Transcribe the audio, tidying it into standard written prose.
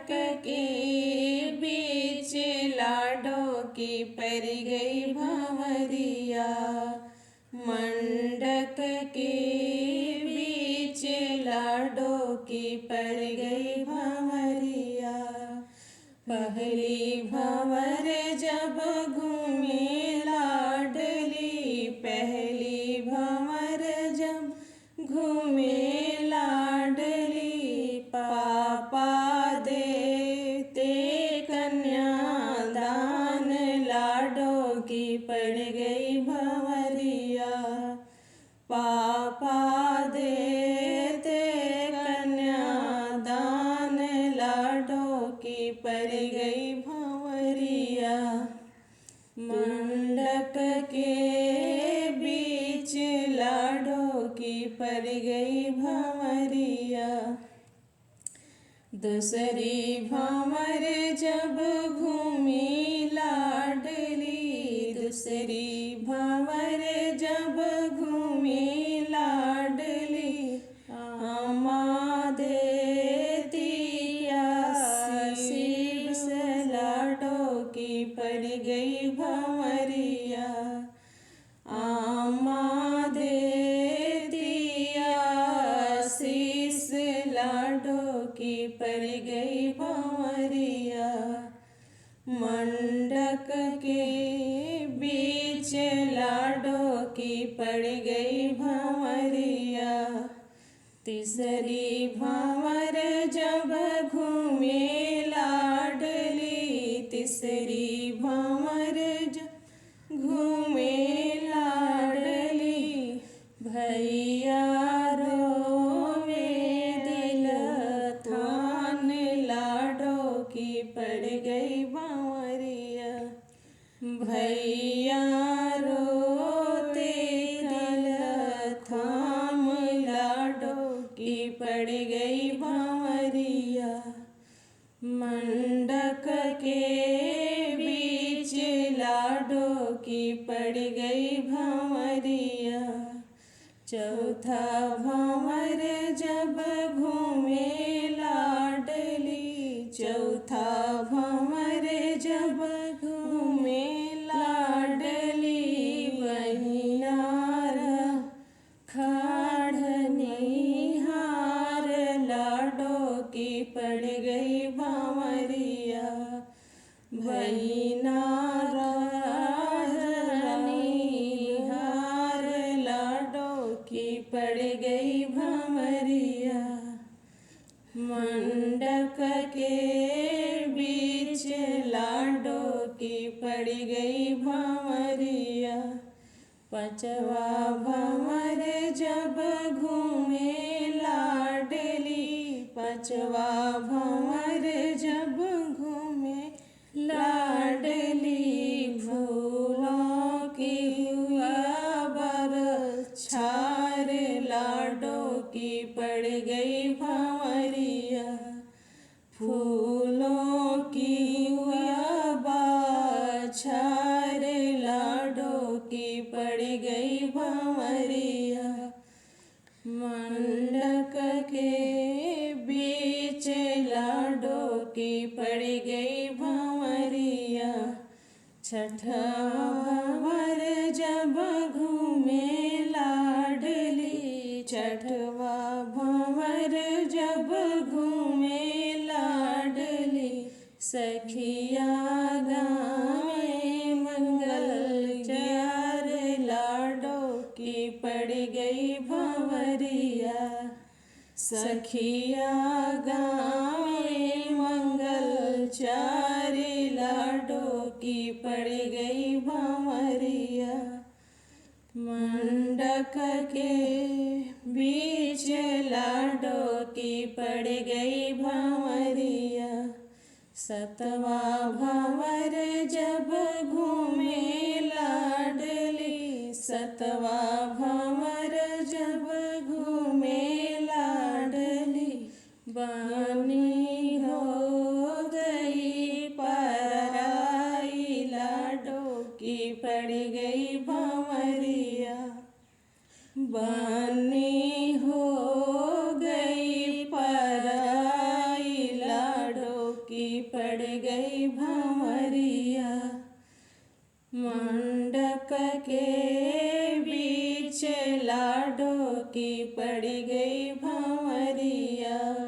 के बीच लाडो की पर गई भंवरिया। मंडक के बीच लाडो की पड़ गई भंवरिया। पहली भंवर जब घूमे लाडली, पहली भंवर जब घूमे लाडली। पापा देते कन्यादान, लाडो की पड़ गई भंवरिया। पापा देते कन्यादान, लाडो की पड़ गई भंवरिया। मंडप के बीच लाडो की पड़ गई भंवरिया। दूसरी भंवर जब घूमी लाडली, दूसरी भंवर जब घूमी लाडली। अम्मा देती आशीष, लाडो की पड़ गई भंवरिया। अम्मा देती आशीष, लाडो की पड़ गई भंवरिया। मंडक के बीच लाडो की पड़ गई भंवरिया। तीसरी भंवर जब घूमे लाडली, तीसरी भंवर जब घूमे लाडली। भैया रोवे दिल थान, लाडो की पड़ गई भंवरिया। भैया रोते दिल थाम, लाडो की पड़ गई भंवरिया। मंडक के बीच लाडो की पड़ गई भंवरिया। चौथा भंवर जब घूमे लाडली, चौथा भंवर जब घूमे लाडली। बहिनार खाड़नी हार, लाडो की पड़ गई भंवरिया। बहिनार हार, लाडो की पड़ गई भंवरिया। मंडक के बीच लाडो की पड़ गई भंवरिया। पांचवा भंवर जब घूमे लाडली, पांचवा भंवर जब घूमे लाडली। फूलों की बरछार, लाडो की पड़ गई भंवरिया। फूलों की बरछार, लाडो की पड़ गई भंवरिया। मंडक के बीच लाडो की पड़ गई भंवरिया। छठा भंवर जब घूमे लाडली, छठवा भंवर जब घूमे लाडली। सखिया गावे मंगल चार, लाडो की पड़ गई भंवरिया। सखिया गावे मंगल चार, लाडो की पड़ गई भंवरिया। मंडक के बीच लाडो की पड़ गई भंवरिया। सतवा भंवर जब घूमे लाडली, सतवा भंवर जब घूमे लाडली। बानी हो गई पराई, लाडो की पड़ गई भंवरिया। बानी हो गई पराई, लाडो की पड़ गई भंवरिया। मंडप के बीच लाडो की पड़ गई भंवरिया।